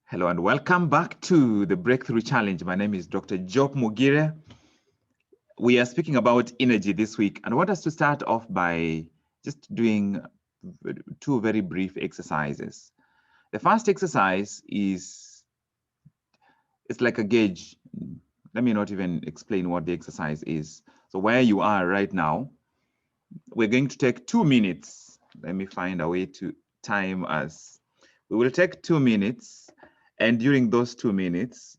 Hello and welcome back to the Breakthrough Challenge. My name is Dr. Job Mogire. We are speaking about energy this week, and I want us to start off by just doing two very brief exercises. The first exercise is it's like a gauge. Let me not even explain what the exercise is. So where you are right now, we're going to take 2 minutes. Let me find a way to time us. We will take 2 minutes, and during those 2 minutes,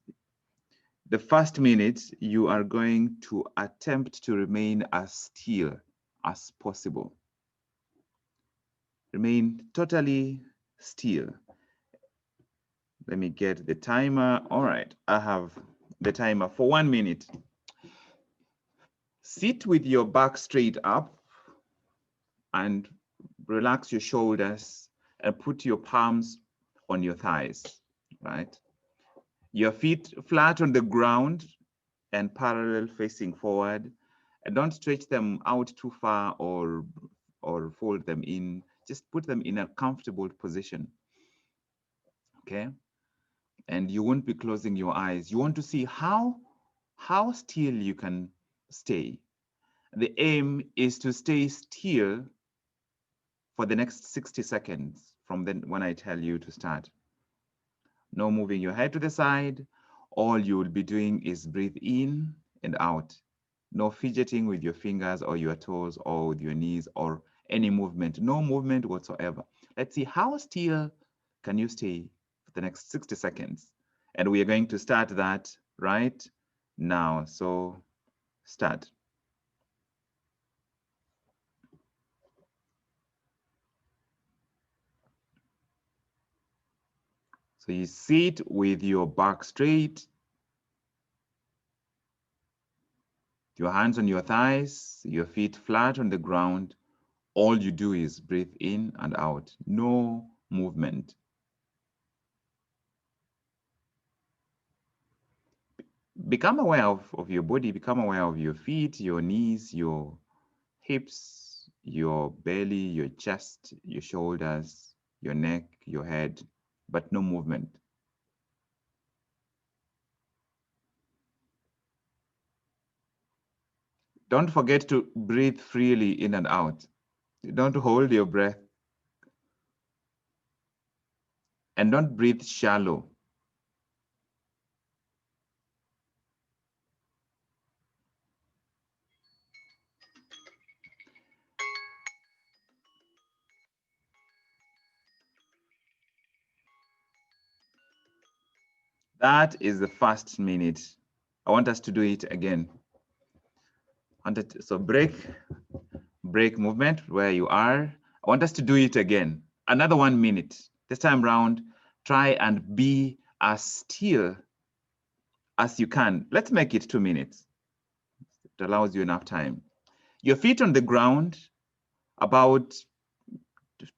the first minute, you are going to attempt to remain as still as possible. Remain totally still. Let me get the timer. All right, I have the timer for 1 minute. Sit with your back straight up and relax your shoulders and put your palms on your thighs, right? Your feet flat on the ground and parallel facing forward, and don't stretch them out too far or fold them in. Just put them in a comfortable position, okay? And you won't be closing your eyes. You want to see how still you can stay. The aim is to stay still for the next 60 seconds from then when I tell you to start. No moving your head to the side. All you will be doing is breathe in and out. No fidgeting with your fingers or your toes or with your knees or any movement. No movement whatsoever. Let's see how still can you stay for the next 60 seconds. And we are going to start that right now. So start. So you sit with your back straight, your hands on your thighs, your feet flat on the ground. All you do is breathe in and out, no movement. Become aware of your body, become aware of your feet, your knees, your hips, your belly, your chest, your shoulders, your neck, your head, but no movement. Don't forget to breathe freely in and out. Don't hold your breath. And don't breathe shallow. That is the first minute. I want us to do it again. So break movement where you are. I want us to do it again. Another 1 minute. This time round, try and be as still as you can. Let's make it 2 minutes. It allows you enough time. Your feet on the ground, about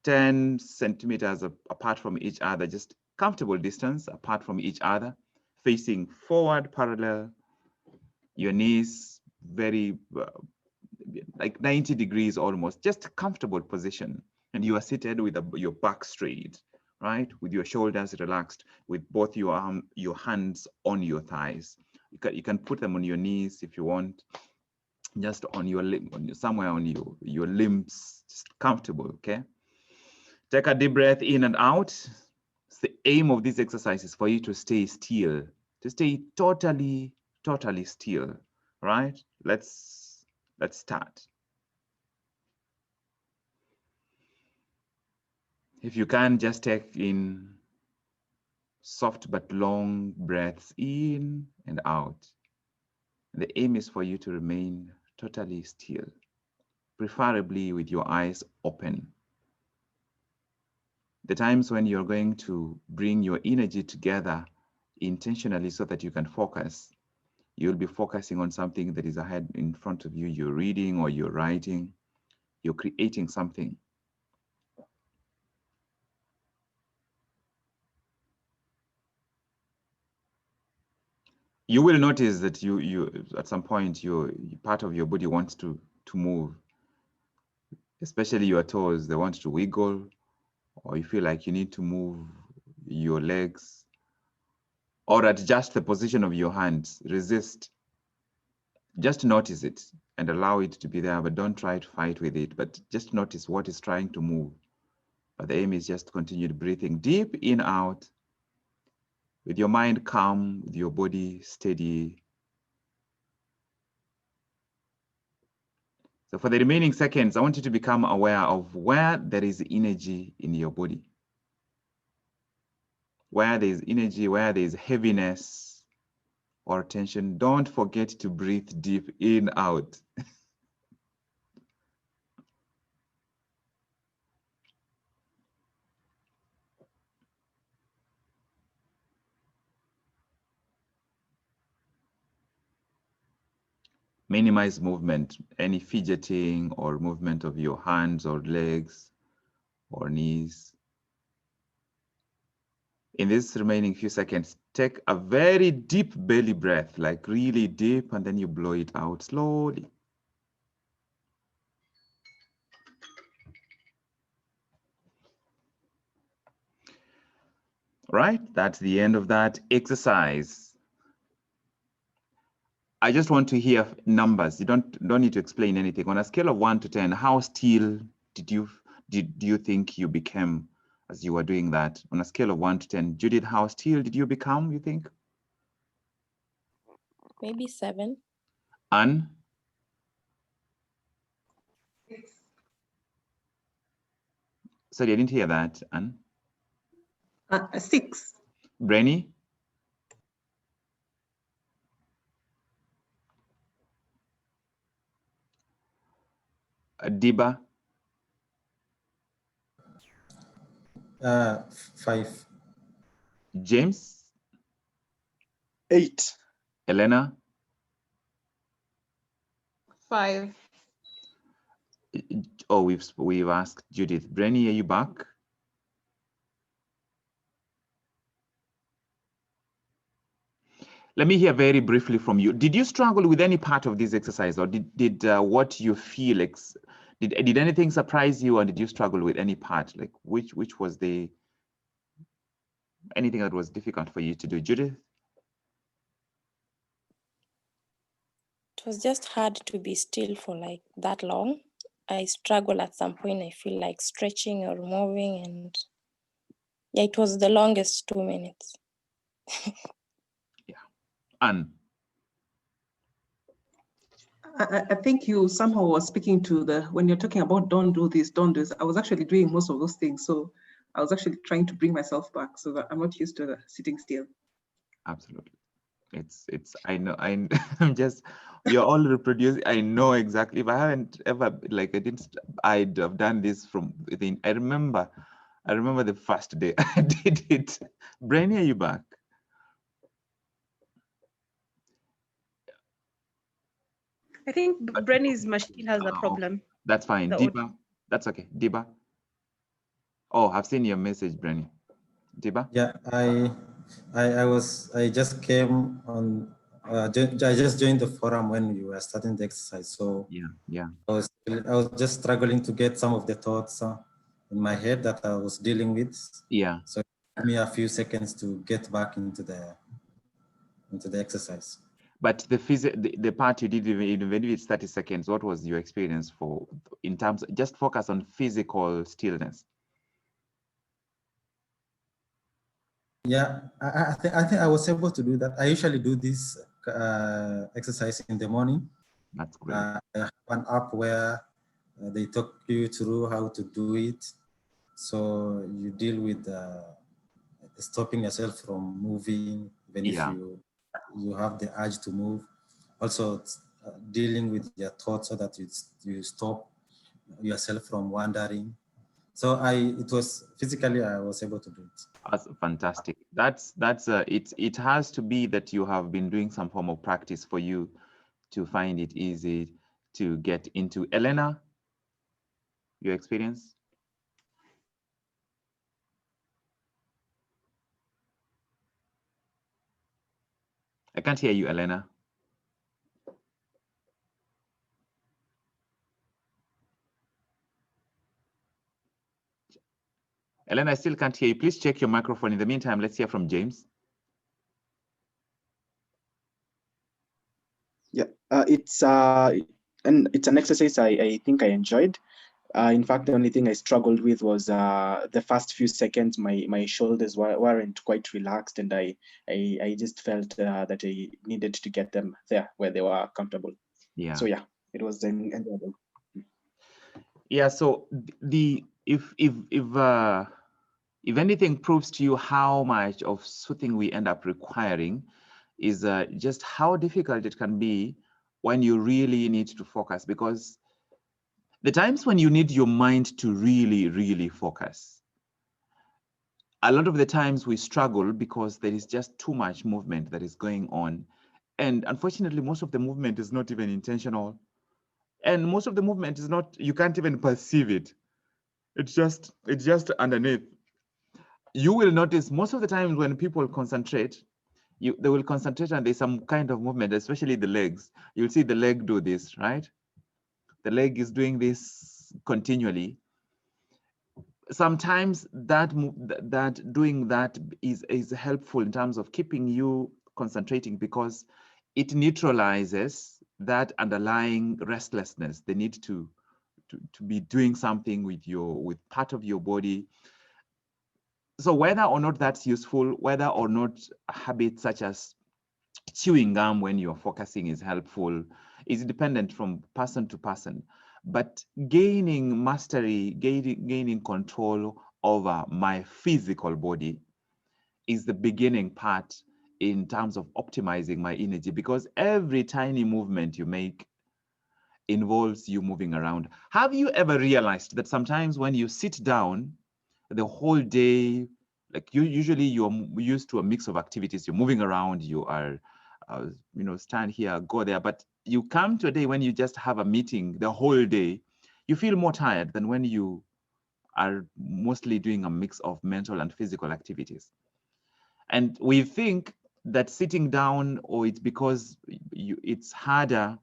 10 centimeters apart from each other, just comfortable distance apart from each other, facing forward parallel. Your knees very like 90 degrees almost, just a comfortable position. And you are seated with your back straight, right? With your shoulders relaxed, with both your hands on your thighs. You can put them on your knees if you want, just on your limb, somewhere on your limbs, just comfortable, okay? Take a deep breath in and out. The aim of this exercise is for you to stay still, to stay totally still, right? Let's start. If you can, just take in soft but long breaths in and out. The aim is for you to remain totally still, preferably with your eyes open. The times when you're going to bring your energy together intentionally so that you can focus, you'll be focusing on something that is ahead in front of you. You're reading or you're writing, you're creating something. You will notice that you at some point your part of your body wants to move, especially your toes. They want to wiggle, or you feel like you need to move your legs. or adjust the position of your hands. Resist. Just notice it and allow it to be there, but don't try to fight with it. But just notice what is trying to move. But the aim is just continued breathing deep in, out, with your mind calm, with your body steady. So for the remaining seconds, I want you to become aware of where there is energy in your body. Where there is energy, where there is heaviness or tension. Don't forget to breathe deep in, out. Minimize movement, any fidgeting or movement of your hands or legs or knees. In this remaining few seconds, take a very deep belly breath, like really deep, and then you blow it out slowly. Right, that's the end of that exercise. I just want to hear numbers. You don't need to explain anything. On a scale of 1 to 10, how still do you think you became as you were doing that? On a scale of 1 to 10, Judith, how still did you become, you think? Maybe 7. Anne? 6. Sorry, I didn't hear that, Anne. 6. Brenny? Diba? 5. James? 8. Elena? 5. Oh, we've asked Judith. Brenny, are you back? Let me hear very briefly from you. Did you struggle with any part of this exercise, or did what you feel, did anything surprise you, or did you struggle with any part? Like which was anything that was difficult for you to do, Judith? It was just hard to be still for like that long. I struggle at some point. I feel like stretching or moving, and yeah, it was the longest 2 minutes. Yeah. Anne? I think you somehow were speaking to when you're talking about don't do this, don't do this. I was actually doing most of those things. So I was actually trying to bring myself back so that I'm not used to sitting still. Absolutely. It's I know I'm just, you're all reproducing. I know exactly. If I haven't ever, like, I'd have done this from within. I remember the first day I did it. Brainy, are you back? I think Brenny's machine has a problem. That's fine. Diba, that's okay. Diba. Oh, I've seen your message, Brenny. Diba? Yeah, I just came on. I just joined the forum when you were starting the exercise. So yeah. I was just struggling to get some of the thoughts in my head that I was dealing with. Yeah. So it took me a few seconds to get back into the exercise. But the part you did, even if it's 30 seconds, what was your experience for, in terms of, just focus on physical stillness? Yeah, I think I was able to do that. I usually do this exercise in the morning. That's great. I have an app where they talk you through how to do it. So you deal with stopping yourself from moving, even if you have the urge to move. Also dealing with your thoughts so that you stop yourself from wandering. So it was physically, I was able to do it. That's fantastic. It has to be that you have been doing some form of practice for you to find it easy to get into. Elena, your experience? I can't hear you, Elena. Elena, I still can't hear you. Please check your microphone. In the meantime, let's hear from James. Yeah, it's an exercise I think I enjoyed. In fact, the only thing I struggled with was the first few seconds. My shoulders weren't quite relaxed, and I just felt that I needed to get them there where they were comfortable. Yeah. So yeah, it was enjoyable. Yeah. So if anything proves to you how much of soothing we end up requiring, is just how difficult it can be when you really need to focus, because the times when you need your mind to really focus, a lot of the times we struggle because there is just too much movement that is going on. And unfortunately, most of the movement is not even intentional. And most of the movement is not, you can't even perceive it. It's just underneath. You will notice most of the times when people concentrate, they will concentrate and there's some kind of movement, especially the legs. You'll see the leg do this, right? The leg is doing this continually. Sometimes that doing that is helpful in terms of keeping you concentrating, because it neutralizes that underlying restlessness, the need to be doing something with part of your body. So whether or not that's useful, whether or not habits such as chewing gum when you're focusing is helpful, is dependent from person to person. But gaining mastery, gaining control over my physical body is the beginning part in terms of optimizing my energy, because every tiny movement you make involves you moving around. Have you ever realized that sometimes when you sit down the whole day, like usually you're used to a mix of activities, you're moving around, you are, stand here, go there, but you come to a day when you just have a meeting the whole day, you feel more tired than when you are mostly doing a mix of mental and physical activities. And we think that sitting down, or it's because it's harder.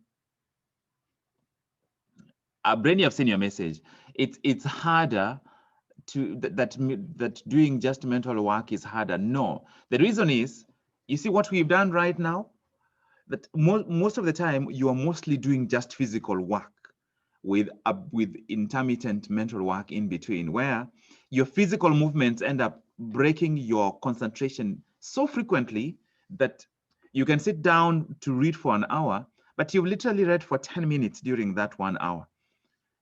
Brainy, I've seen your message. It's harder that doing just mental work is harder. No, the reason is, you see what we've done right now, that most of the time you are mostly doing just physical work with intermittent mental work in between, where your physical movements end up breaking your concentration so frequently that you can sit down to read for an hour, but you've literally read for 10 minutes during that 1 hour,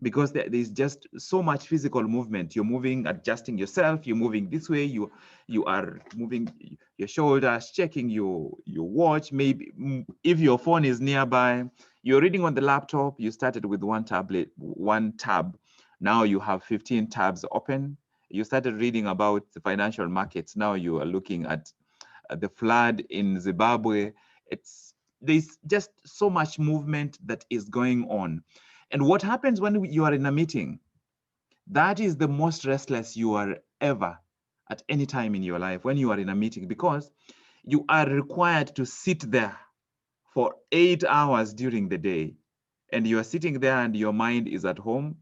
because there's just so much physical movement. You're moving, adjusting yourself, you're moving this way, you are moving your shoulders, checking your watch. Maybe if your phone is nearby, you're reading on the laptop, you started with one tab, now you have 15 tabs open. You started reading about the financial markets, now you are looking at the flood in Zimbabwe. There's just so much movement that is going on. And what happens when you are in a meeting? That is the most restless you are ever at any time in your life, when you are in a meeting, because you are required to sit there for 8 hours during the day. And you are sitting there and your mind is at home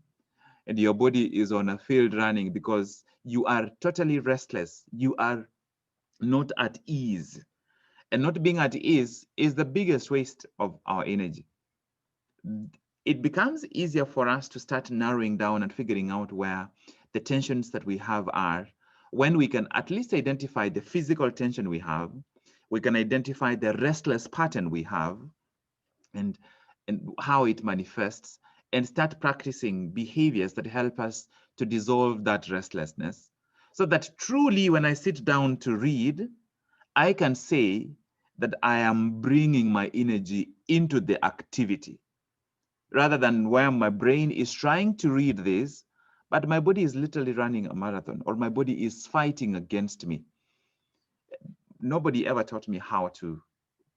and your body is on a field running, because you are totally restless. You are not at ease. And not being at ease is the biggest waste of our energy. It becomes easier for us to start narrowing down and figuring out where the tensions that we have are, when we can at least identify the physical tension we have, we can identify the restless pattern we have, and how it manifests, and start practicing behaviors that help us to dissolve that restlessness, so that truly when I sit down to read, I can say that I am bringing my energy into the activity, rather than where my brain is trying to read this, but my body is literally running a marathon, or my body is fighting against me. Nobody ever taught me how to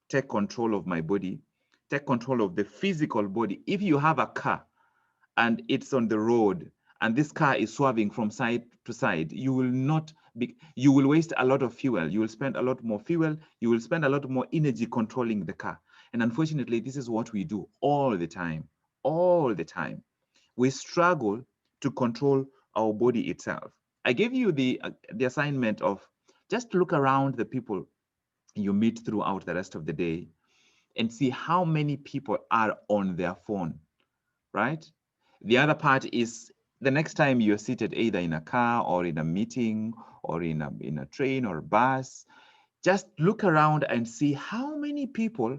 take control of my body, take control of the physical body. If you have a car and it's on the road and this car is swerving from side to side, you will waste a lot of fuel. You will spend a lot more fuel. You will spend a lot more energy controlling the car. And unfortunately, this is what we do all the time. All the time. We struggle to control our body itself. I gave you the assignment of just look around the people you meet throughout the rest of the day and see how many people are on their phone, right? The other part is the next time you're seated either in a car or in a meeting or in a train or bus, just look around and see how many people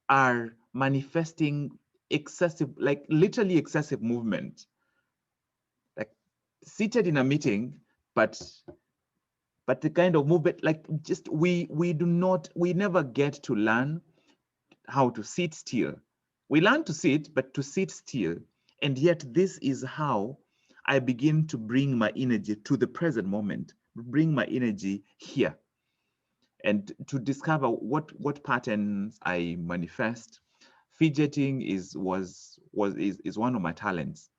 are manifesting excessive, like literally excessive movement, like seated in a meeting, but the kind of movement, like just we never get to learn how to sit still. We learn to sit, but to sit still. And yet this is how I begin to bring my energy to the present moment, bring my energy here, and to discover what patterns I manifest. Fidgeting is one of my talents.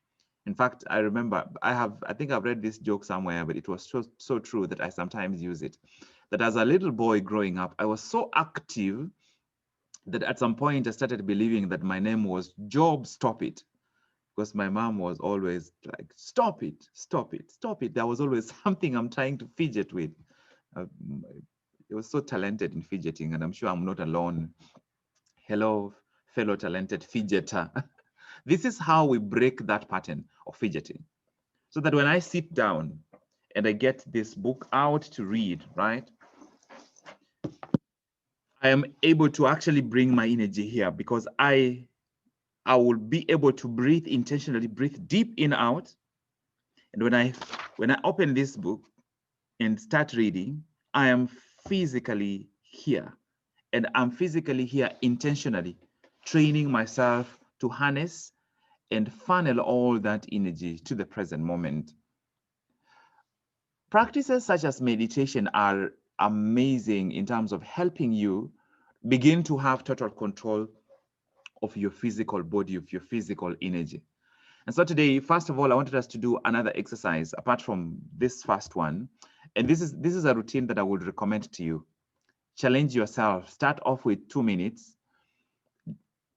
In fact, I remember I think I've read this joke somewhere, but it was so true that I sometimes use it. That as a little boy growing up, I was so active that at some point I started believing that my name was Job Stop It, because my mom was always like, stop it, stop it, stop it. There was always something I'm trying to fidget with. Uh, I was so talented in fidgeting, and I'm sure I'm not alone. Hello, fellow talented fidgeter. This is how we break that pattern of fidgeting. So that when I sit down and I get this book out to read, right, I am able to actually bring my energy here, because I will be able to breathe intentionally, breathe deep in, out. And when I open this book and start reading, I am physically here. And I'm physically here intentionally, training myself to harness and funnel all that energy to the present moment. Practices such as meditation are amazing in terms of helping you begin to have total control of your physical body, of your physical energy. And so today, first of all, I wanted us to do another exercise apart from this first one. And this is a routine that I would recommend to you. Challenge yourself. Start off with 2 minutes.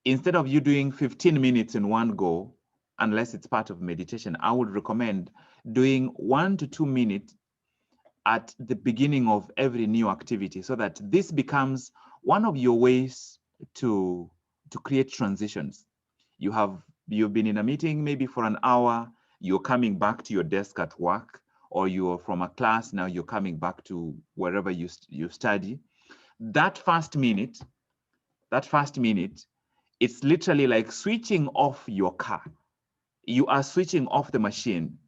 Instead of you doing 15 minutes in one go, unless it's part of meditation, I would recommend doing 1 to 2 minutes at the beginning of every new activity, so that this becomes one of your ways to create transitions. You've been in a meeting maybe for an hour, you're coming back to your desk at work, or you're from a class, now you're coming back to wherever you study. That first minute, it's literally like switching off your car. You are switching off the machine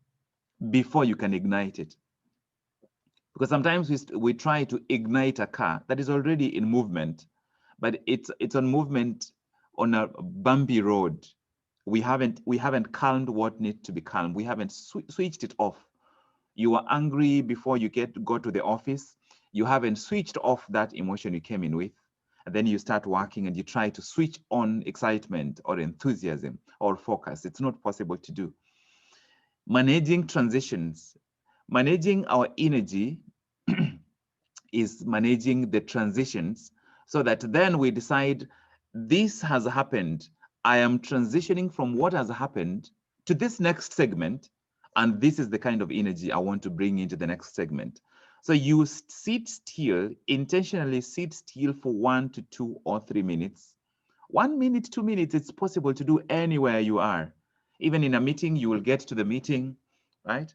before you can ignite it. Because sometimes we try to ignite a car that is already in movement, but it's on movement on a bumpy road. We haven't calmed what needs to be calmed. We haven't switched it off. You are angry before you go to the office. You haven't switched off that emotion you came in with. And then you start working and you try to switch on excitement or enthusiasm or focus. It's not possible to do. Managing transitions, managing our energy is managing the transitions, so that then we decide, this has happened. I am transitioning from what has happened to this next segment, and this is the kind of energy I want to bring into the next segment. So you sit still, intentionally sit still for 1 to 2 or 3 minutes. 1 minute, 2 minutes, it's possible to do anywhere you are. Even in a meeting, you will get to the meeting, right?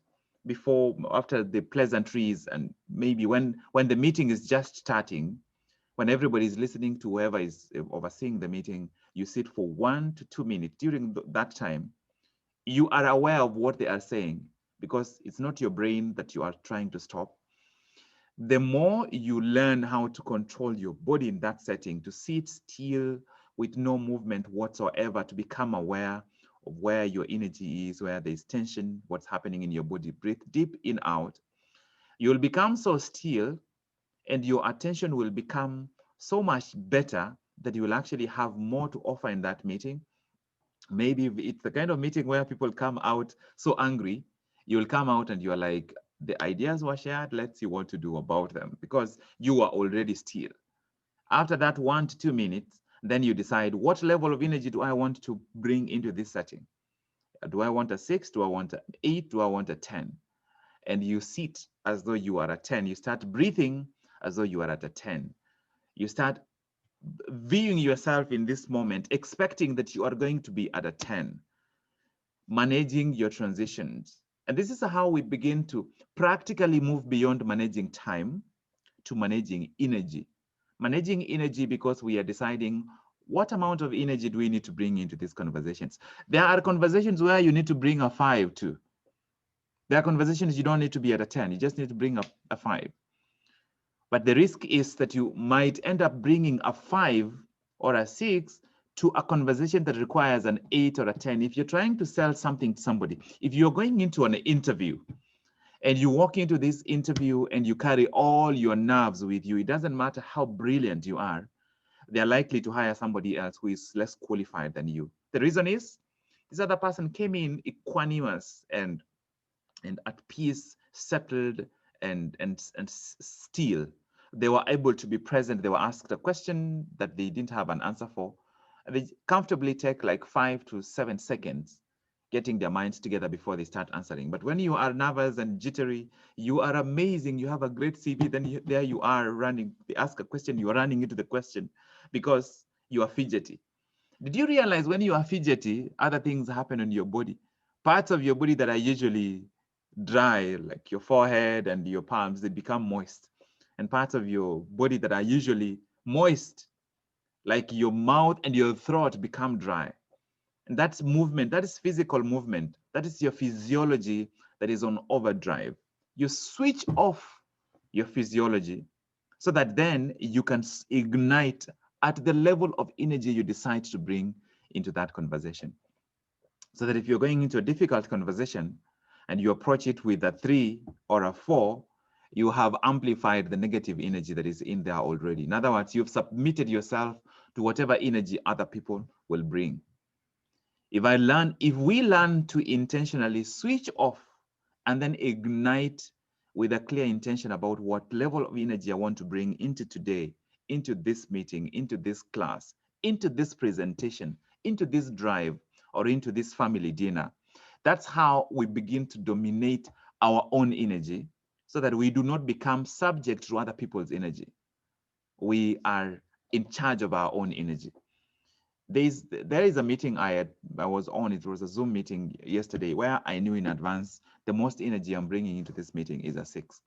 After the pleasantries, and maybe when the meeting is just starting, when everybody is listening to whoever is overseeing the meeting, you sit for 1 to 2 minutes. During that time, you are aware of what they are saying, because it's not your brain that you are trying to stop. The more you learn how to control your body in that setting, to sit still with no movement whatsoever, to become aware of where your energy is, where there's tension, what's happening in your body. Breathe deep in, out. You'll become so still, and your attention will become so much better that you will actually have more to offer in that meeting. Maybe it's the kind of meeting where people come out so angry, you'll come out and you're like, the ideas were shared, let's see what to do about them, because you are already still. After that 1 to 2 minutes, then you decide, what level of energy do I want to bring into this setting? Do I want a 6? Do I want an 8? Do I want a 10? And you sit as though you are a 10. You start breathing as though you are at a 10. You start viewing yourself in this moment, expecting that you are going to be at a 10, managing your transitions. And this is how we begin to practically move beyond managing time to managing energy. Managing energy because we are deciding what amount of energy do we need to bring into these conversations. There are conversations where you need to bring a 5 to. There are conversations you don't need to be at a 10, you just need to bring up a 5. But the risk is that you might end up bringing a 5 or a 6 to a conversation that requires an 8 or a 10. If you're trying to sell something to somebody, if you're going into an interview and you walk into this interview and you carry all your nerves with you, it doesn't matter how brilliant you are, they're likely to hire somebody else who is less qualified than you. The reason is this other person came in equanimous and at peace, settled and still. They were able to be present. They were asked a question that they didn't have an answer for. And they comfortably take like 5 to 7 seconds getting their minds together before they start answering. But when you are nervous and jittery, you are amazing, you have a great CV, then there you are running. They ask a question, you are running into the question because you are fidgety. Did you realize when you are fidgety, other things happen in your body? Parts of your body that are usually dry, like your forehead and your palms, they become moist. And parts of your body that are usually moist, like your mouth and your throat, become dry. And that's movement, that is physical movement. That is your physiology that is on overdrive. You switch off your physiology so that then you can ignite at the level of energy you decide to bring into that conversation. So that if you're going into a difficult conversation and you approach it with a 3 or a 4, you have amplified the negative energy that is in there already. In other words, you've submitted yourself to whatever energy other people will bring. If we learn to intentionally switch off and then ignite with a clear intention about what level of energy I want to bring into today, into this meeting, into this class, into this presentation, into this drive, or into this family dinner, that's how we begin to dominate our own energy so that we do not become subject to other people's energy. We are in charge of our own energy. There is a meeting I was on. It was a Zoom meeting yesterday where I knew in advance the most energy I'm bringing into this meeting is a 6.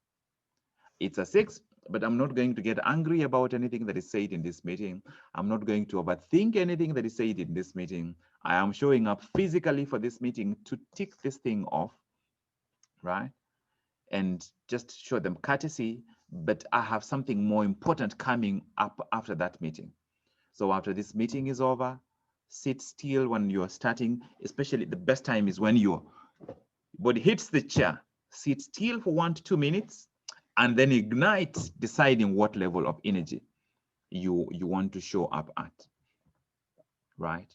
It's a 6, but I'm not going to get angry about anything that is said in this meeting. I'm not going to overthink anything that is said in this meeting. I am showing up physically for this meeting to tick this thing off, right? And just show them courtesy, but I have something more important coming up after that meeting. So after this meeting is over, sit still when you're starting, especially the best time is when your body hits the chair. Sit still for 1 to 2 minutes and then ignite, deciding what level of energy you want to show up at, right?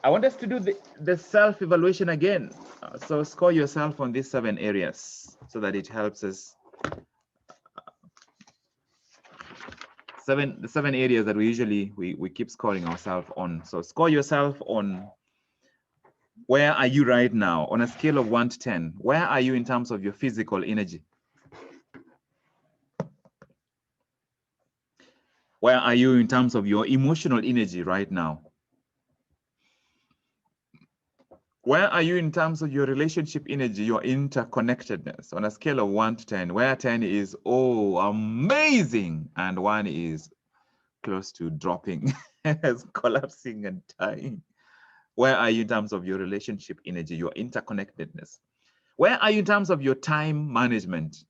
I want us to do the self-evaluation again. So score yourself on these 7 areas so that it helps us. The 7 areas that we usually we keep scoring ourselves on. So score yourself on where are you right now on a scale of 1 to 10. Where are you in terms of your physical energy? Where are you in terms of your emotional energy right now? Where are you in terms of your relationship energy, your interconnectedness on a scale of 1 to 10, where 10 is, oh, amazing, and 1 is close to dropping, collapsing and dying? Where are you in terms of your relationship energy, your interconnectedness? Where are you in terms of your time management,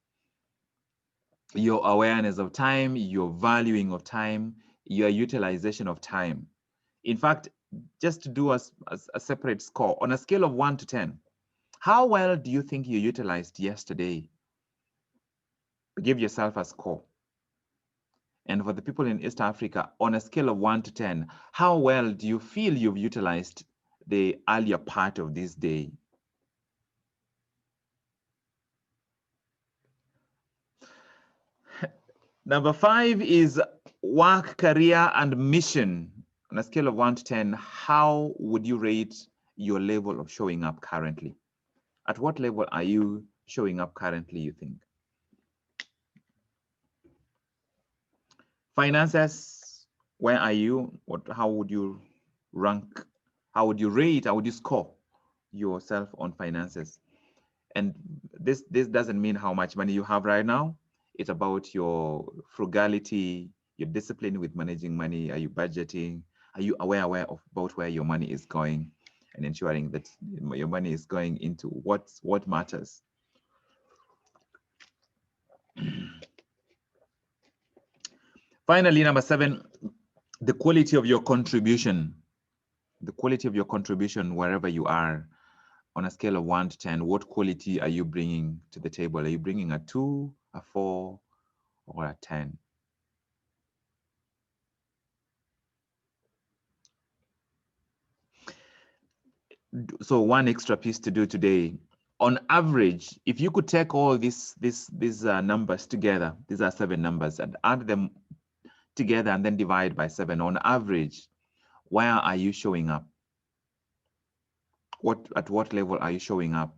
your awareness of time, your valuing of time, your utilization of time? In fact, just to do a separate score, on a scale of 1 to 10, how well do you think you utilized yesterday? Give yourself a score. And for the people in East Africa, on a scale of 1 to 10, how well do you feel you've utilized the earlier part of this day? Number 5 is work, career, and mission. On a scale of 1 to 10, how would you rate your level of showing up currently? At what level are you showing up currently, you think? Finances, Where are you? How would you rank? How would you rate? How would you score yourself on finances? And this doesn't mean how much money you have right now. It's about your frugality, your discipline with managing money. Are you budgeting? Are you aware of about where your money is going, and ensuring that your money is going into what matters? Finally, number 7, the quality of your contribution. The quality of your contribution wherever you are. On a scale of 1 to 10, what quality are you bringing to the table? Are you bringing a 2, a 4, or a 10? So one extra piece to do today. On average, if you could take all these numbers together, these are 7 numbers, and add them together and then divide by 7. On average, where are you showing up? At what level are you showing up?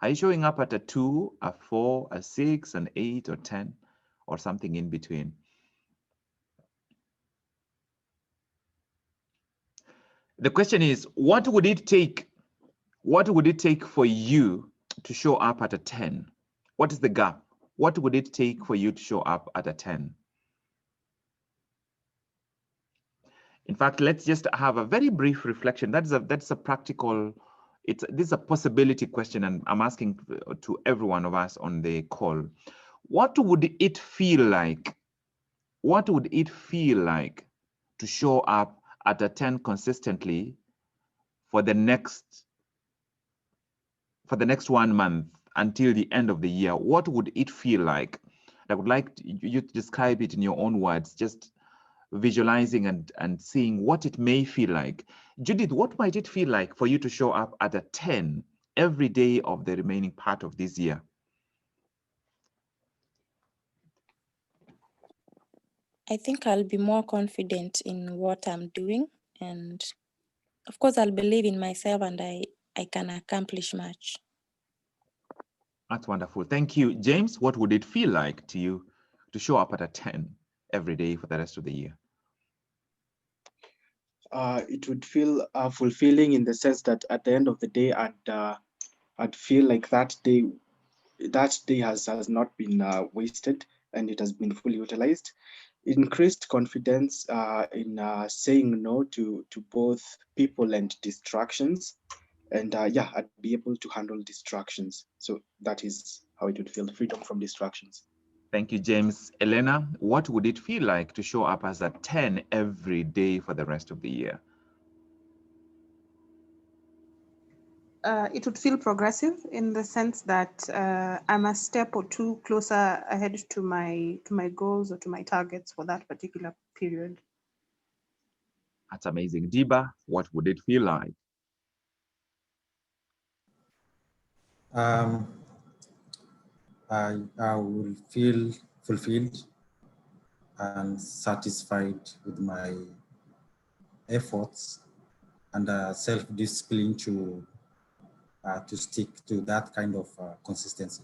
Are you showing up at a 2, a 4, a 6, an 8, or 10, or something in between? The question is, what would it take? What would it take for you to show up at a 10? What is the gap? What would it take for you to show up at a 10? In fact, let's just have a very brief reflection. That's a practical, this is a possibility question, and I'm asking to every one of us on the call. What would it feel like? What would it feel like to show up at a 10 consistently for the next 1 month until the end of the year? What would it feel like? I would like you to describe it in your own words, just visualizing and seeing what it may feel like. Judith, what might it feel like for you to show up at a 10 every day of the remaining part of this year? I think I'll be more confident in what I'm doing, and of course I'll believe in myself, and I can accomplish much. That's wonderful. Thank you. James, what would it feel like to you to show up at a 10 every day for the rest of the year? It would feel fulfilling in the sense that at the end of the day, I'd feel like that day has not been wasted, and it has been fully utilized. Increased confidence in saying no to both people and distractions, and yeah, I'd be able to handle distractions. So that is how it would feel: freedom from distractions. Thank you, James. Elena, what would it feel like to show up as a 10 every day for the rest of the year? It would feel progressive in the sense that I'm a step or two closer ahead to my goals or to my targets for that particular period. That's amazing. Diba, what would it feel like? I will feel fulfilled and satisfied with my efforts and self-discipline to stick to that kind of consistency.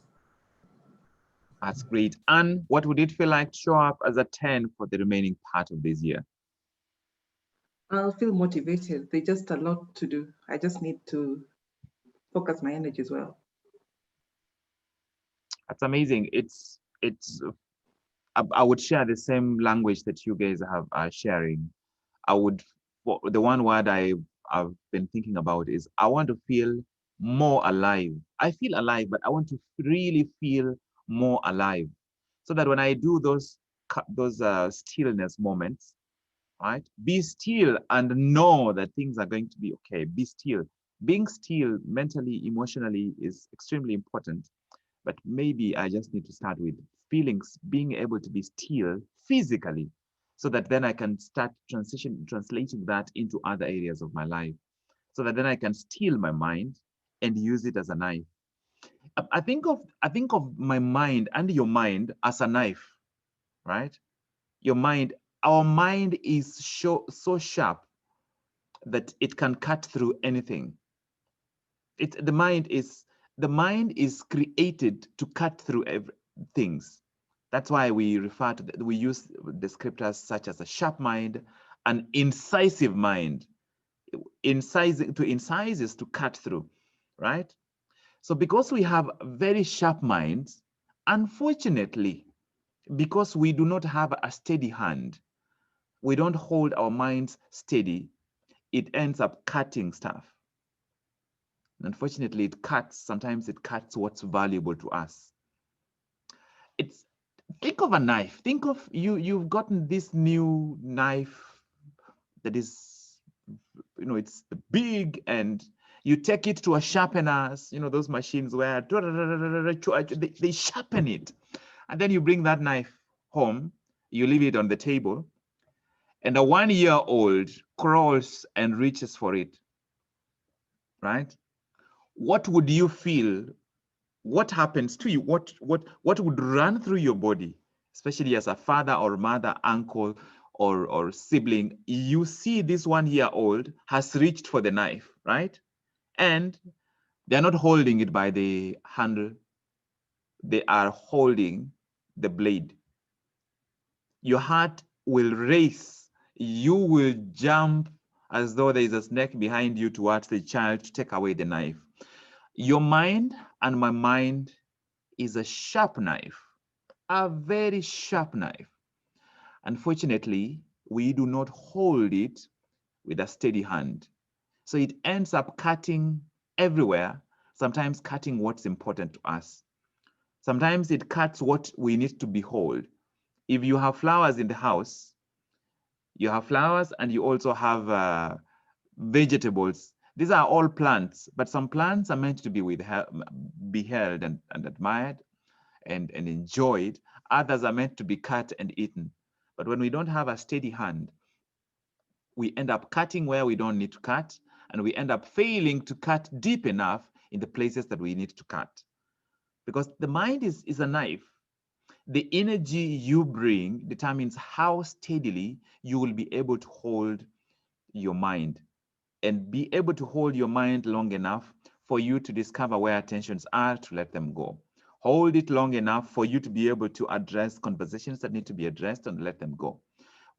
That's great. And what would it feel like to show up as a 10 for the remaining part of this year? I'll feel motivated. There's just a lot to do. I just need to focus my energy as well. That's amazing. I would share the same language that you guys are sharing. The one word I've been thinking about is I want to feel more alive. I feel alive, but I want to really feel more alive, so that when I do those stillness moments, right? Be still and know that things are going to be okay. Be still. Being still mentally, emotionally is extremely important. But maybe I just need to start with feelings, being able to be still physically, so that then I can start translating that into other areas of my life, so that then I can still my mind and use it as a knife. I think of my mind and your mind as a knife, right? Our mind is so sharp that it can cut through anything. The mind is created to cut through things. That's why we use descriptors such as a sharp mind, an incisive mind. Incise is to cut through, right? So because we have very sharp minds, unfortunately, because we do not have a steady hand, we don't hold our minds steady, it ends up cutting stuff. Unfortunately, it cuts, sometimes it cuts what's valuable to us. It's, think of a knife. Think of you've gotten this new knife that is, it's big, and you take it to a sharpeners, those machines where they sharpen it. And then you bring that knife home, you leave it on the table, and a 1-year-old crawls and reaches for it, right? What would you feel? What happens to you? What would run through your body, especially as a father or mother, uncle, or sibling? You see this 1-year-old has reached for the knife, right? And they're not holding it by the handle. They are holding the blade. Your heart will race. You will jump as though there is a snake behind you towards the child to take away the knife. Your mind and my mind is a sharp knife, a very sharp knife. Unfortunately, we do not hold it with a steady hand. So it ends up cutting everywhere, sometimes cutting what's important to us. Sometimes it cuts what we need to behold. If you have flowers in the house, you have flowers and you also have vegetables. These are all plants, but some plants are meant to be beheld and admired and enjoyed. Others are meant to be cut and eaten. But when we don't have a steady hand, we end up cutting where we don't need to cut, and we end up failing to cut deep enough in the places that we need to cut. Because the mind is a knife. The energy you bring determines how steadily you will be able to hold your mind, and be able to hold your mind long enough for you to discover where tensions are, to let them go. Hold it long enough for you to be able to address conversations that need to be addressed and let them go.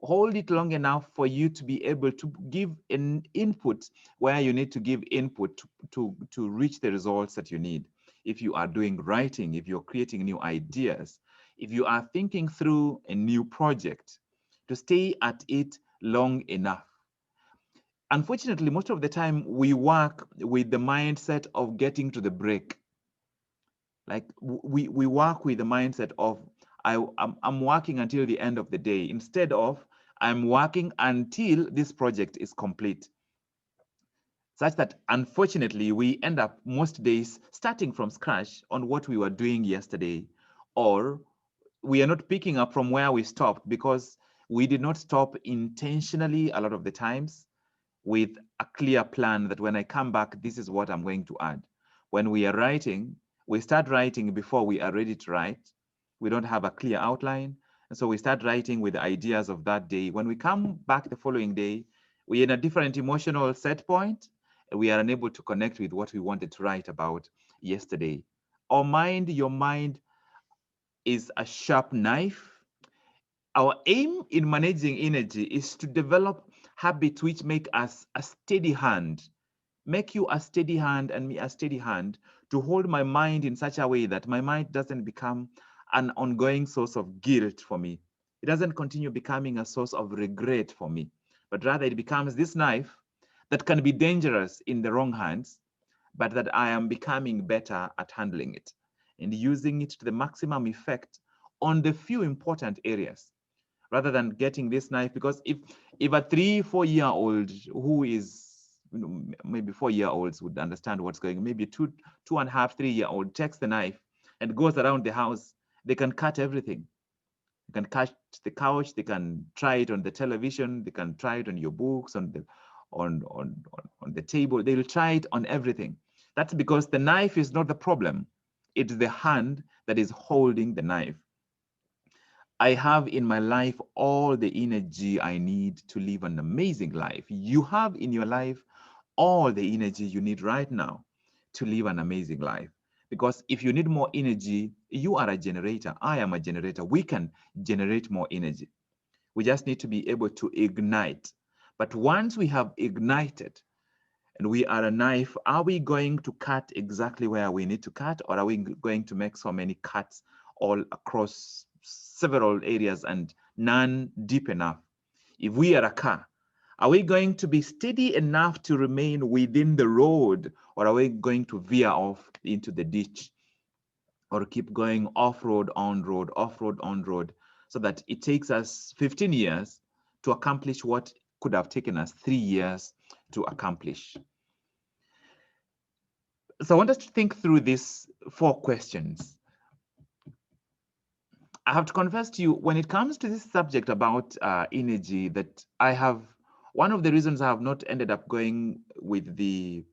Hold it long enough for you to be able to give an input where you need to give input to reach the results that you need. If you are doing writing, if you're creating new ideas, if you are thinking through a new project, to stay at it long enough. Unfortunately, most of the time we work with the mindset of getting to the break. Like we work with the mindset of I'm working until the end of the day, instead of I'm working until this project is complete. Such that unfortunately we end up most days starting from scratch on what we were doing yesterday, or we are not picking up from where we stopped because we did not stop intentionally a lot of the times with a clear plan that when I come back, this is what I'm going to add. When we are writing, we start writing before we are ready to write. We don't have a clear outline. And so we start writing with the ideas of that day. When we come back the following day, we're in a different emotional set point, and we are unable to connect with what we wanted to write about yesterday. Our mind, your mind is a sharp knife. Our aim in managing energy is to develop habits which make us a steady hand, make you a steady hand and me a steady hand, to hold my mind in such a way that my mind doesn't become an ongoing source of guilt for me. It doesn't continue becoming a source of regret for me, but rather it becomes this knife that can be dangerous in the wrong hands, but that I am becoming better at handling it and using it to the maximum effect on the few important areas, rather than getting this knife. Because if a 3-4-year-old who is, maybe 4-year-olds would understand what's going on, maybe 2.5, 3-year-old takes the knife and goes around the house, they can cut everything. They can cut the couch, they can try it on the television, they can try it on your books, on the table, they will try it on everything. That's because the knife is not the problem. It's the hand that is holding the knife. I have in my life all the energy I need to live an amazing life. You have in your life all the energy you need right now to live an amazing life. Because if you need more energy, you are a generator. I am a generator. We can generate more energy. We just need to be able to ignite. But once we have ignited and we are a knife, are we going to cut exactly where we need to cut, or are we going to make so many cuts all across several areas and none deep enough? If we are a car, are we going to be steady enough to remain within the road, or are we going to veer off into the ditch, or keep going off-road, on-road, off-road, on-road, so that it takes us 15 years to accomplish what could have taken us 3 years to accomplish? So I want us to think through these 4 questions. I have to confess to you, when it comes to this subject about energy, that one of the reasons I have not ended up going with the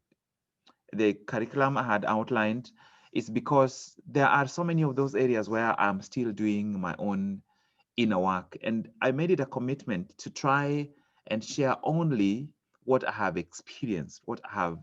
curriculum I had outlined is because there are so many of those areas where I'm still doing my own inner work. And I made it a commitment to try and share only what I have experienced, what I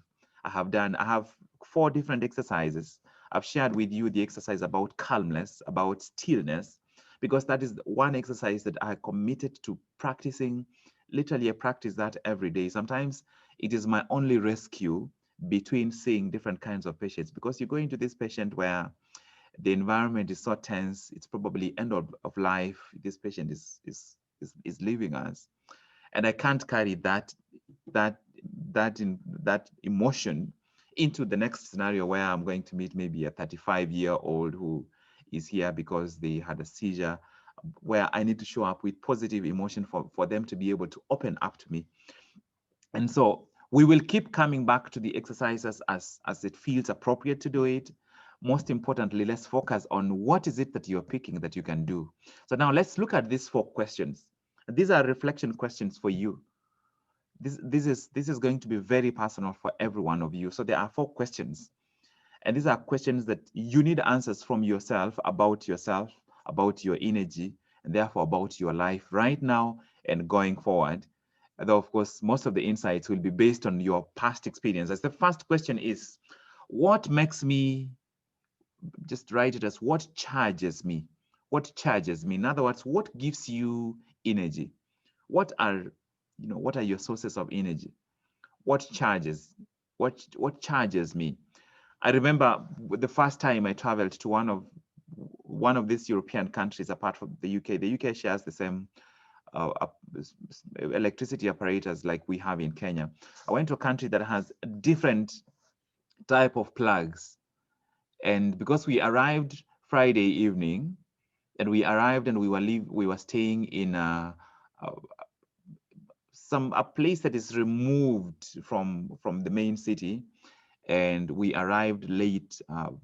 have done. I have 4 different exercises. I've shared with you the exercise about calmness, about stillness, because that is one exercise that I committed to practicing. Literally, I practice that every day. Sometimes it is my only rescue between seeing different kinds of patients, because you go into this patient where the environment is so tense, it's probably end of life. This patient is leaving us, and I can't carry that emotion into the next scenario where I'm going to meet maybe a 35-year-old who is here because they had a seizure, where I need to show up with positive emotion for them to be able to open up to me. And so we will keep coming back to the exercises as it feels appropriate to do it. Most importantly, let's focus on what is it that you're picking that you can do. So now let's look at these 4 questions. These are reflection questions for you. This is going to be very personal for every one of you. So there are 4 questions. And these are questions that you need answers from yourself, about your energy, and therefore about your life right now and going forward. Though, of course, most of the insights will be based on your past experiences. The first question is, what makes me, just write it as, what charges me? What charges me? In other words, what gives you energy? What are your sources of energy? What charges me? I remember the first time I traveled to one of these European countries apart from the UK. The UK shares the same electricity apparatus like we have in Kenya. I went to a country that has a different type of plugs. And because we arrived Friday evening, and we were staying in a place that is removed from the main city, and we arrived late late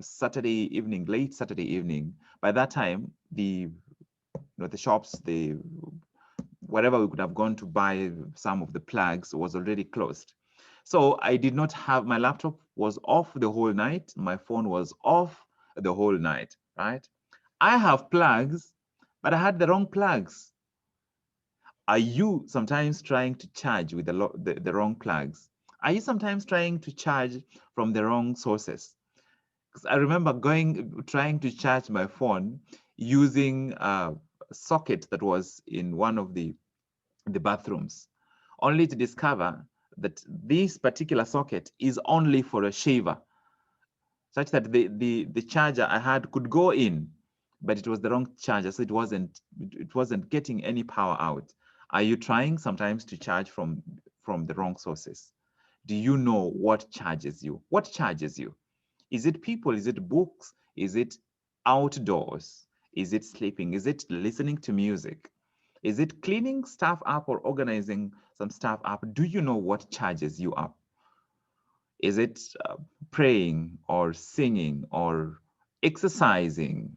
Saturday evening. By that time, the shops, wherever we could have gone to buy some of the plugs was already closed. So I did not have, my laptop was off the whole night. My phone was off the whole night, right? I have plugs, but I had the wrong plugs. Are you sometimes trying to charge with the wrong plugs? Are you sometimes trying to charge from the wrong sources? Because I remember trying to charge my phone using a socket that was in one of the bathrooms, only to discover that this particular socket is only for a shaver, such that the charger I had could go in, but it was the wrong charger, so it wasn't getting any power out. Are you trying sometimes to charge from the wrong sources? Do you know what charges you? What charges you? Is it people? Is it books? Is it outdoors? Is it sleeping? Is it listening to music? Is it cleaning stuff up or organizing some stuff up? Do you know what charges you up? Is it praying or singing or exercising,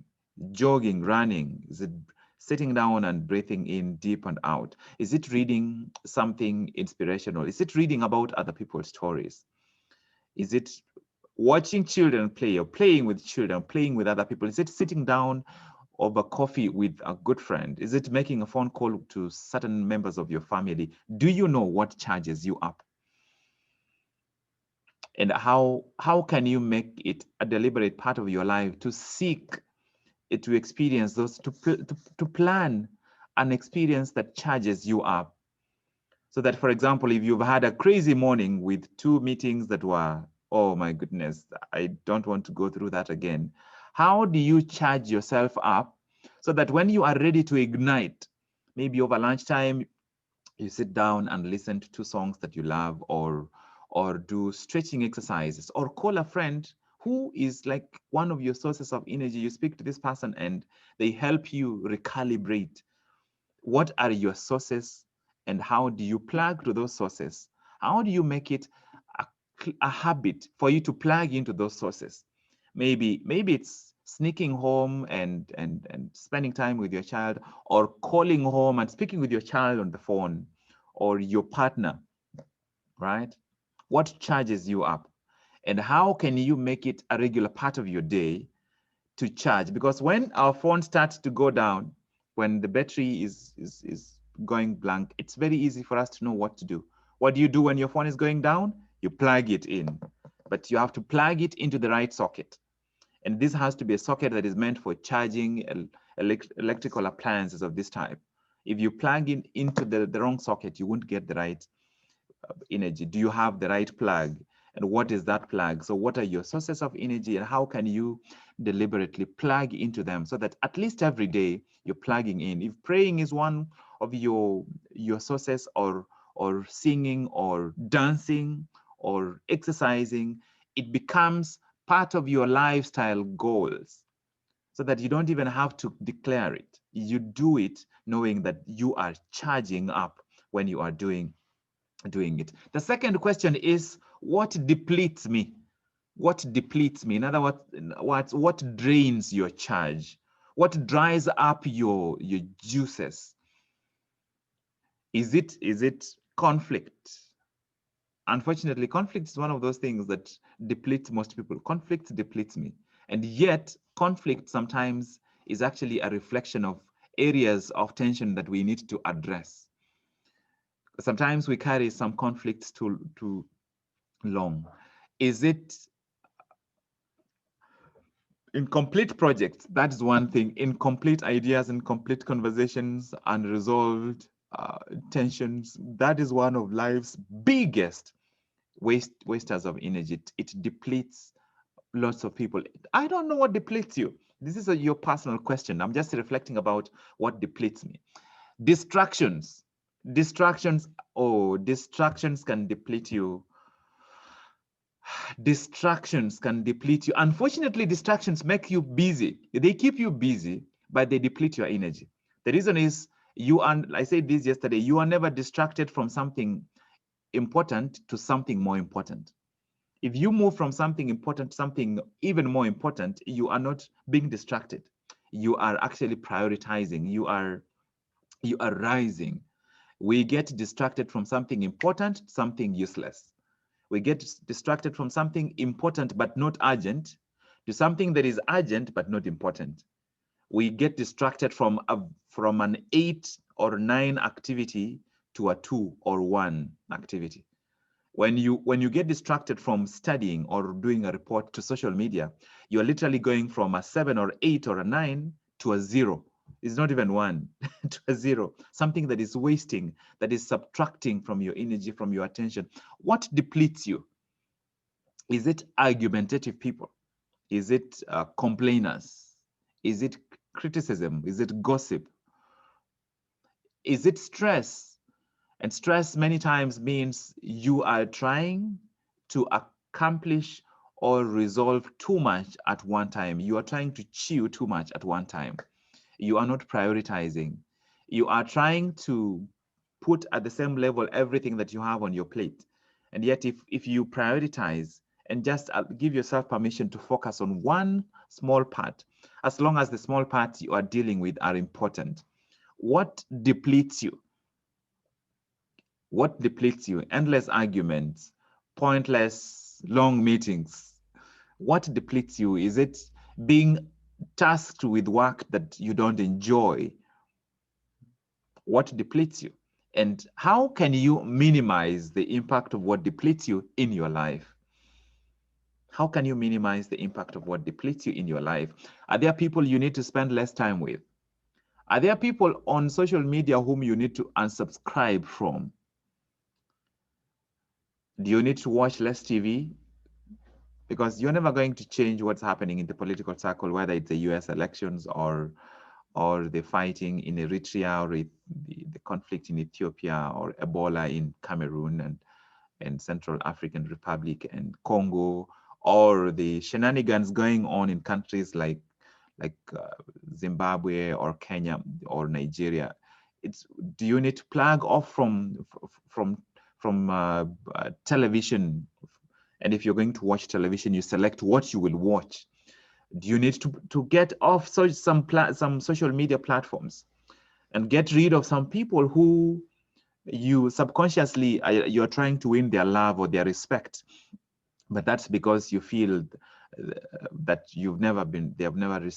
jogging, running? Is it sitting down and breathing in deep and out? Is it reading something inspirational? Is it reading about other people's stories? Is it watching children play or playing with children, playing with other people? Is it sitting down over coffee with a good friend? Is it making a phone call to certain members of your family? Do you know what charges you up? And how can you make it a deliberate part of your life to seek it, to experience those, to plan an experience that charges you up. So that, for example, if you've had a crazy morning with 2 meetings that were, oh my goodness, I don't want to go through that again. How do you charge yourself up so that when you are ready to ignite, maybe over lunchtime, you sit down and listen to 2 songs that you love, or do stretching exercises, or call a friend who is like one of your sources of energy. You speak to this person and they help you recalibrate. What are your sources and how do you plug to those sources? How do you make it a habit for you to plug into those sources? Maybe it's sneaking home and spending time with your child, or calling home and speaking with your child on the phone, or your partner, right? What charges you up? And how can you make it a regular part of your day to charge? Because when our phone starts to go down, when the battery is going blank, it's very easy for us to know what to do. What do you do when your phone is going down? You plug it in, but you have to plug it into the right socket. And this has to be a socket that is meant for charging electrical appliances of this type. If you plug in into the wrong socket, you won't get the right energy. Do you have the right plug? And what is that plug? So what are your sources of energy, and how can you deliberately plug into them so that at least every day you're plugging in? If praying is one of your sources, or singing, or dancing, or exercising, it becomes part of your lifestyle goals, so that you don't even have to declare it. You do it knowing that you are charging up when you are doing it. The second question is, what depletes me? What depletes me? In other words, what drains your charge? What dries up your juices? Is it conflict? Unfortunately, conflict is one of those things that depletes most people. Conflict depletes me. And yet, conflict sometimes is actually a reflection of areas of tension that we need to address. Sometimes we carry some conflicts too long. Is it incomplete projects? That's one thing. Incomplete ideas, incomplete conversations, unresolved tensions. That is one of life's biggest wasters of energy. It depletes lots of people. I don't know what depletes you. This is your personal question. I'm just reflecting about what depletes me. Distractions. Distractions can deplete you. Distractions can deplete you. Unfortunately, distractions make you busy. They keep you busy, but they deplete your energy. The reason is I said this yesterday, you are never distracted from something important to something more important. If you move from something important to something even more important, you are not being distracted. You are actually prioritizing. You are rising. We get distracted from something important to something useless. We get distracted from something important but not urgent to something that is urgent but not important. We get distracted from an 8 or 9 activity to a 2 or 1 activity. When you get distracted from studying or doing a report to social media, you're literally going from a 7 or 8 or a 9 to a 0. It's not even 1 to a 0. Something that is wasting, that is subtracting from your energy, from your attention. What depletes you? Is it argumentative people? Is it complainers? Is it criticism? Is it gossip? Is it stress? And stress many times means you are trying to accomplish or resolve too much at one time. You are trying to chew too much at one time. You are not prioritizing. You are trying to put at the same level everything that you have on your plate. And yet if you prioritize and just give yourself permission to focus on one small part, as long as the small parts you are dealing with are important. What depletes you? What depletes you? Endless arguments, pointless long meetings. What depletes you? Is it being tasked with work that you don't enjoy? What depletes you? And how can you minimize the impact of what depletes you in your life? How can you minimize the impact of what depletes you in your life? Are there people you need to spend less time with? Are there people on social media whom you need to unsubscribe from? Do you need to watch less TV? Because you're never going to change what's happening in the political circle, whether it's the US elections or the fighting in Eritrea, or the conflict in Ethiopia, or Ebola in Cameroon and Central African Republic and Congo, or the shenanigans going on in countries like Zimbabwe or Kenya or Nigeria. Do you need to plug off from television? And if you're going to watch television, you select what you will watch. Do you need to get off some social media platforms and get rid of some people who you subconsciously you're trying to win their love or their respect, but that's because you feel that they have never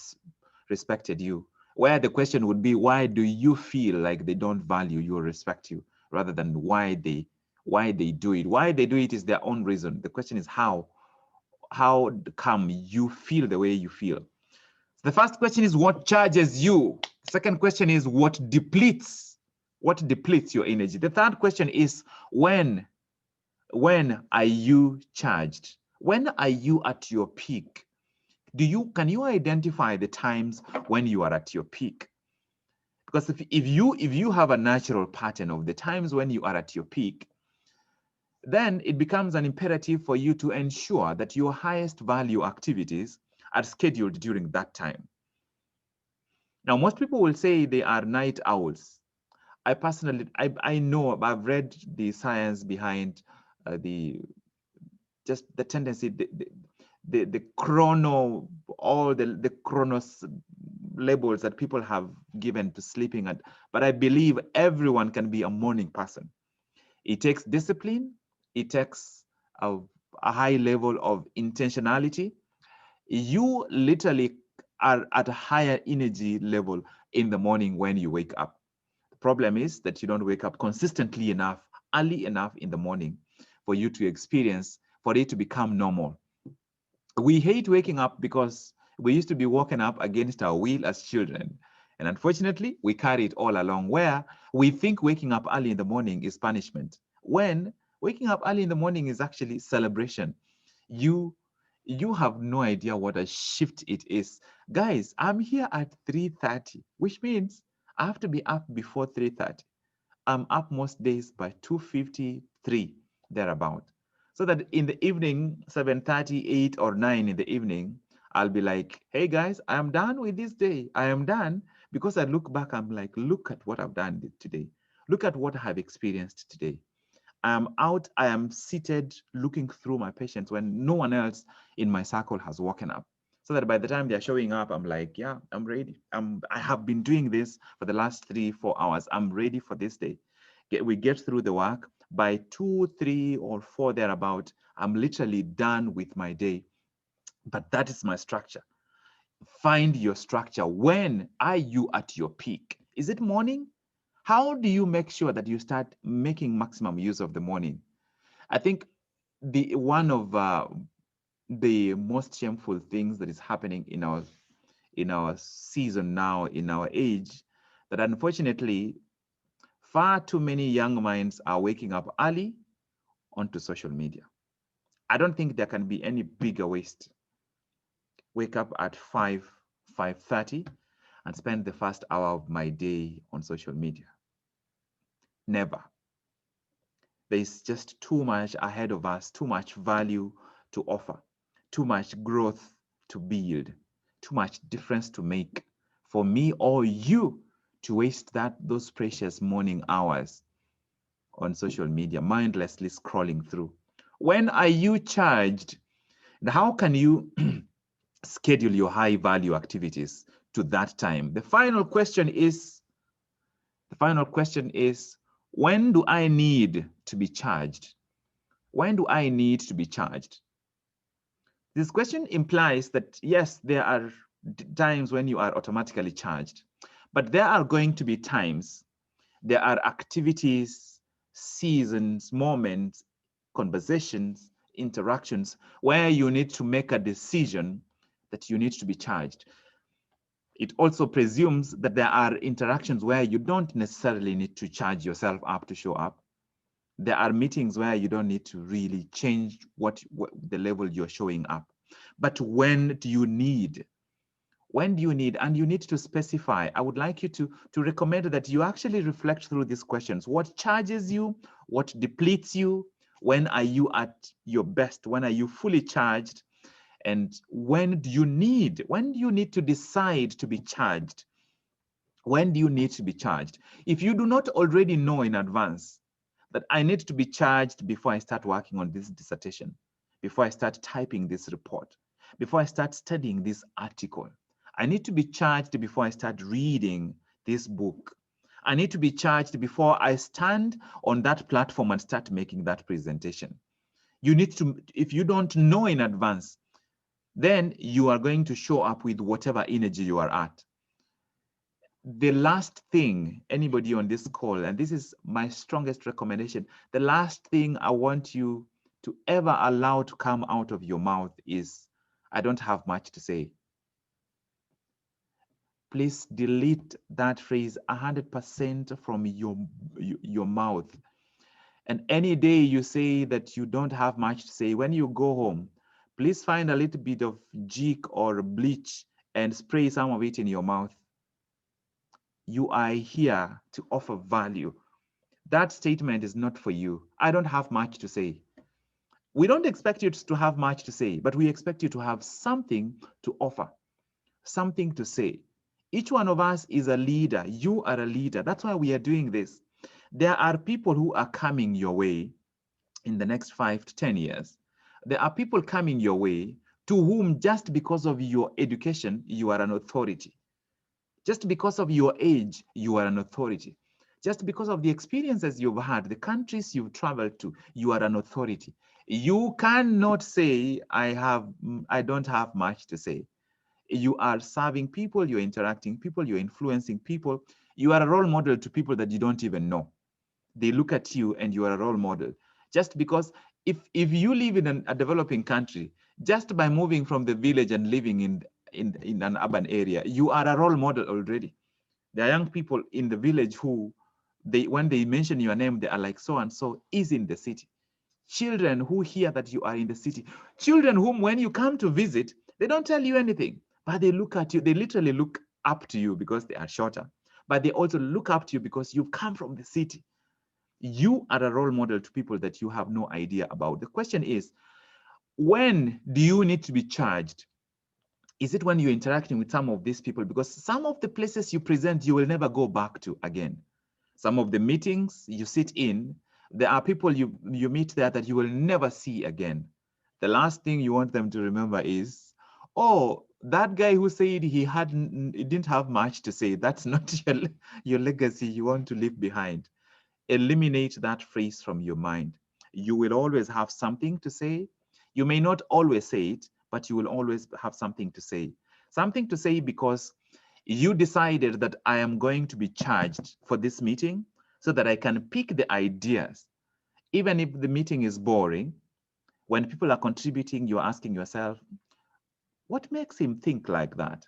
respected you? Where the question would be, why do you feel like they don't value you or respect you, rather than why they do it? Why they do it is their own reason. The question is how come you feel the way you feel? The first question is what charges you. The second question is what depletes your energy. The third question is when are you charged? When are you at your peak? Can you identify the times when you are at your peak? Because if you have a natural pattern of the times when you are at your peak, then it becomes an imperative for you to ensure that your highest value activities are scheduled during that time. Now, most people will say they are night owls. I personally, I know, I've read the science behind the tendency, the chrono, all the chronos labels that people have given to sleeping at. But I believe everyone can be a morning person. It takes discipline. It takes a high level of intentionality. You literally are at a higher energy level in the morning when you wake up. The problem is that you don't wake up consistently enough, early enough in the morning for you to experience, for it to become normal. We hate waking up because we used to be woken up against our will as children. And unfortunately, we carry it all along, where we think waking up early in the morning is punishment, when waking up early in the morning is actually celebration. You have no idea what a shift it is. Guys, I'm here at 3:30, which means I have to be up before 3:30. I'm up most days by 2:53, thereabout. So that in the evening, 7:30, 8 or 9 in the evening, I'll be like, hey guys, I am done with this day. I am done. Because I look back, I'm like, look at what I've done today. Look at what I have experienced today. I am out, I am seated looking through my patients when no one else in my circle has woken up. So that by the time they're showing up, I'm like, yeah, I'm ready. I have been doing this for the last 3-4 hours. I'm ready for this day. We get through the work. By 2, 3, or 4 thereabout, I'm literally done with my day. But that is my structure. Find your structure. When are you at your peak? Is it morning? How do you make sure that you start making maximum use of the morning? I think one of the most shameful things that is happening in our season now, in our age, that unfortunately far too many young minds are waking up early onto social media. I don't think there can be any bigger waste. Wake up at 5:30 and spend the first hour of my day on social media. Never. There's just too much ahead of us, too much value to offer, too much growth to build, too much difference to make for me or you to waste those precious morning hours on social media, mindlessly scrolling through. When are you charged? And how can you schedule your high value activities to that time? The final question is, when do I need to be charged? When do I need to be charged? This question implies that, yes, there are times when you are automatically charged, but there are going to be times, there are activities, seasons, moments, conversations, interactions where you need to make a decision that you need to be charged. It also presumes that there are interactions where you don't necessarily need to charge yourself up to show up. There are meetings where you don't need to really change what the level you're showing up. But when do you need? When do you need? And you need to specify. I would like you to recommend that you actually reflect through these questions. What charges you? What depletes you? When are you at your best? When are you fully charged? And when do you need to decide to be charged? When do you need to be charged? If you do not already know in advance that I need to be charged before I start working on this dissertation, before I start typing this report, before I start studying this article, I need to be charged before I start reading this book. I need to be charged before I stand on that platform and start making that presentation. You need to, if you don't know in advance, then you are going to show up with whatever energy you are at. The last thing, anybody on this call, and this is my strongest recommendation, the last thing I want you to ever allow to come out of your mouth is, I don't have much to say. Please delete that phrase 100% from your mouth. And any day you say that you don't have much to say, when you go home, please find a little bit of jik or bleach and spray some of it in your mouth. You are here to offer value. That statement is not for you. I don't have much to say. We don't expect you to have much to say, but we expect you to have something to offer, something to say. Each one of us is a leader. You are a leader. That's why we are doing this. There are people who are coming your way in the next 5 to 10 years. There are people coming your way to whom, just because of your education, you are an authority. Just because of your age, you are an authority. Just because of the experiences you've had, the countries you've traveled to, you are an authority. You cannot say, I don't have much to say. You are serving people, you're interacting people, you're influencing people. You are a role model to people that you don't even know. They look at you and you are a role model. Just because if you live in a developing country, just by moving from the village and living in an urban area, you are a role model already. There are young people in the village who, when they mention your name, they are like, so and so is in the city. Children who hear that you are in the city. Children whom, when you come to visit, they don't tell you anything, but they look at you. They literally look up to you because they are shorter, but they also look up to you because you've come from the city. You are a role model to people that you have no idea about. The question is, when do you need to be charged? Is it when you're interacting with some of these people? Because some of the places you present, you will never go back to again. Some of the meetings you sit in, there are people you meet there that you will never see again. The last thing you want them to remember is, oh, that guy who said he didn't have much to say. That's not your legacy you want to leave behind. Eliminate that phrase from your mind. You will always have something to say. You may not always say it, but you will always have something to say. Something to say because you decided that I am going to be charged for this meeting so that I can pick the ideas. Even if the meeting is boring, when people are contributing, you're asking yourself, what makes him think like that?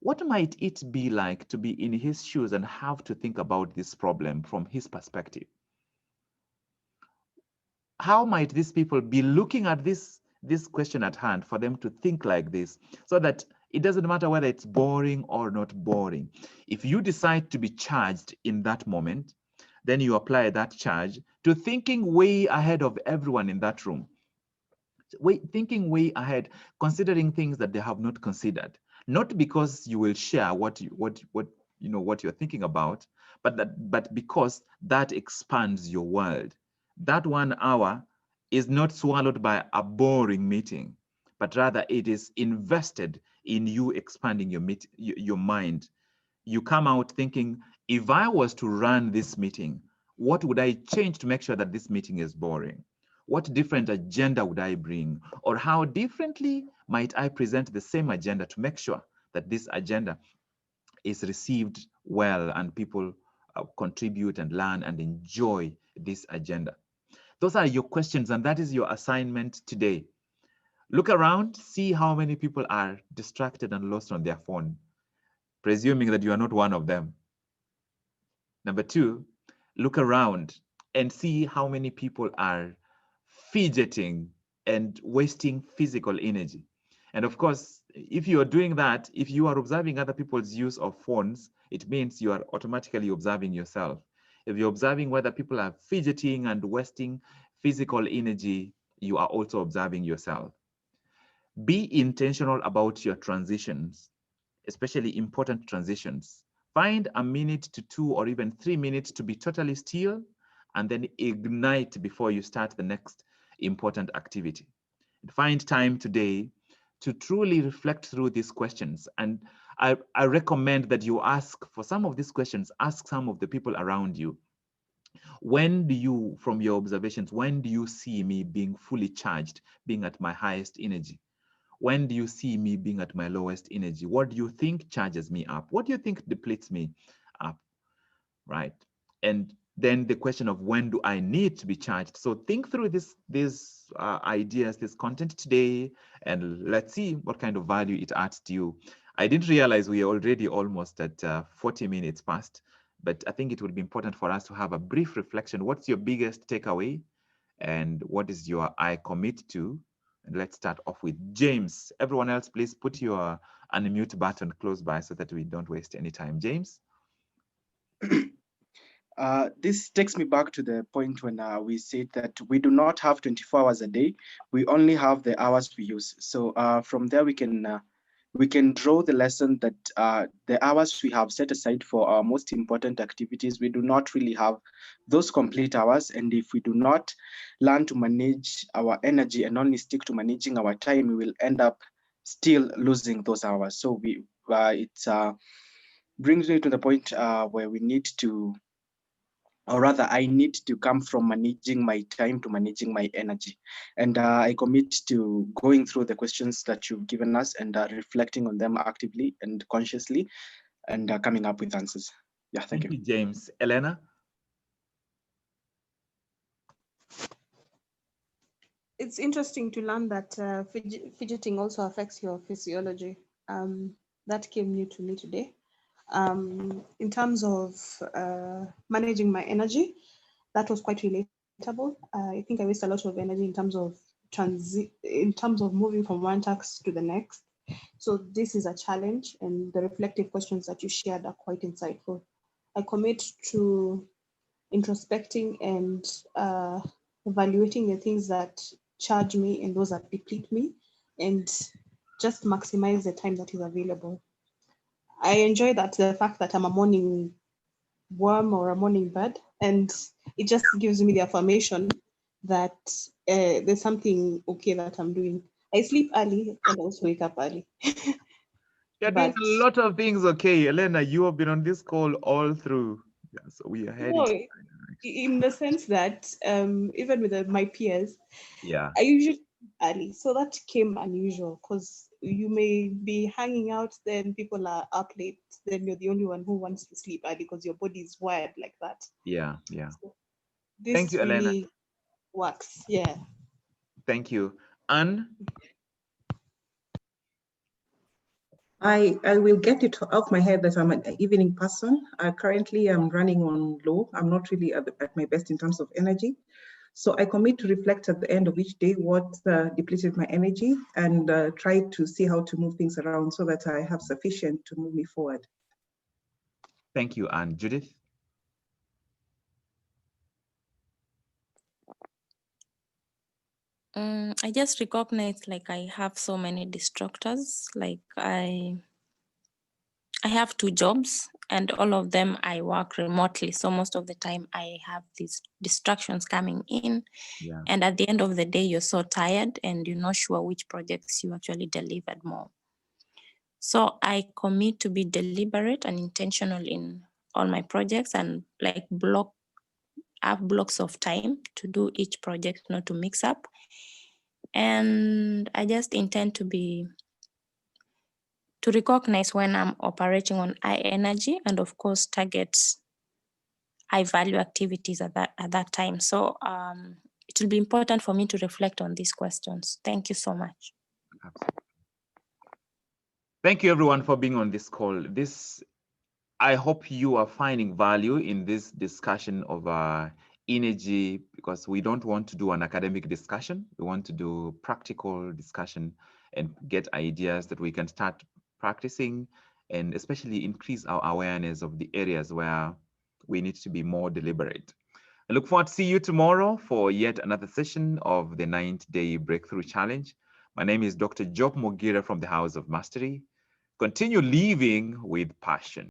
What might it be like to be in his shoes and have to think about this problem from his perspective? How might these people be looking at this question at hand for them to think like this, so that it doesn't matter whether it's boring or not boring. If you decide to be charged in that moment, then you apply that charge to thinking way ahead of everyone in that room. Thinking way ahead, considering things that they have not considered. Not because you will share what you're thinking about, but because that expands your world. That 1 hour is not swallowed by a boring meeting, but rather it is invested in you expanding your mind. You come out thinking, if I was to run this meeting, what would I change to make sure that this meeting is boring? What different agenda would I bring? Or how differently might I present the same agenda to make sure that this agenda is received well and people contribute and learn and enjoy this agenda? Those are your questions, and that is your assignment today. Look around, see how many people are distracted and lost on their phone, presuming that you are not one of them. Number two, look around and see how many people are fidgeting and wasting physical energy. And of course, if you are doing that, if you are observing other people's use of phones, it means you are automatically observing yourself. If you're observing whether people are fidgeting and wasting physical energy, you are also observing yourself. Be intentional about your transitions, especially important transitions. Find a minute to 2 or even 3 minutes to be totally still, and then ignite before you start the next important activity. Find time today to truly reflect through these questions. And I recommend that you ask for some of these questions, ask some of the people around you. When do you, from your observations, when do you see me being fully charged, being at my highest energy? When do you see me being at my lowest energy? What do you think charges me up? What do you think depletes me up, right? And then the question of when do I need to be charged? So think through these ideas, this content today, and let's see what kind of value it adds to you. I didn't realize we are already almost at 40 minutes past, but I think it would be important for us to have a brief reflection. What's your biggest takeaway? And what is your I commit to? And let's start off with James. Everyone else, please put your unmute button close by so that we don't waste any time. James? This takes me back to the point when we said that we do not have 24 hours a day. We only have the hours we use. So from there, we can draw the lesson that the hours we have set aside for our most important activities, we do not really have those complete hours. And if we do not learn to manage our energy and only stick to managing our time, we will end up still losing those hours. So it brings me to the point where we need to, or rather I need to come from managing my time to managing my energy. And I commit to going through the questions that you've given us and reflecting on them actively and consciously and coming up with answers. Yeah, thank you. James. Elena? It's interesting to learn that fidgeting also affects your physiology. That came new to me today. In terms of managing my energy, that was quite relatable. I think I waste a lot of energy in terms of moving from one task to the next. So this is a challenge, and the reflective questions that you shared are quite insightful. I commit to introspecting and evaluating the things that charge me and those that deplete me, and just maximize the time that is available. I enjoy the fact that I'm a morning worm or a morning bird, and it just gives me the affirmation that there's something okay that I'm doing. I sleep early and also wake up early. You're doing a lot of things okay. Elena, you have been on this call all through. Yeah, so we are heading. No, in the sense that even with my peers, yeah, I usually sleep early. So that came unusual because you may be hanging out, then people are up late, then you're the only one who wants to sleep early because your body is wired like that. Yeah. So this Thank you, really Elena. works. Yeah. Thank you. Anne? I will get it off my head that I'm an evening person. Currently, I'm running on low. I'm not really at my best in terms of energy. So I commit to reflect at the end of each day what depleted my energy and try to see how to move things around so that I have sufficient to move me forward. Thank you, Anne. Judith? I just recognize like I have so many distractors. Like I have 2 jobs and all of them I work remotely. So most of the time I have these distractions coming in. Yeah. And at the end of the day, you're so tired and you're not sure which projects you actually delivered more. So I commit to be deliberate and intentional in all my projects and like have blocks of time to do each project, not to mix up. And I just intend to recognize when I'm operating on high energy and of course target high value activities at that time. So it will be important for me to reflect on these questions. Thank you so much. Absolutely. Thank you everyone for being on this call. I hope you are finding value in this discussion of energy, because we don't want to do an academic discussion. We want to do practical discussion and get ideas that we can start practicing, and especially increase our awareness of the areas where we need to be more deliberate. I look forward to see you tomorrow for yet another session of the 9th-day Breakthrough Challenge. My name is Dr. Job Mogire from the House of Mastery. Continue living with passion.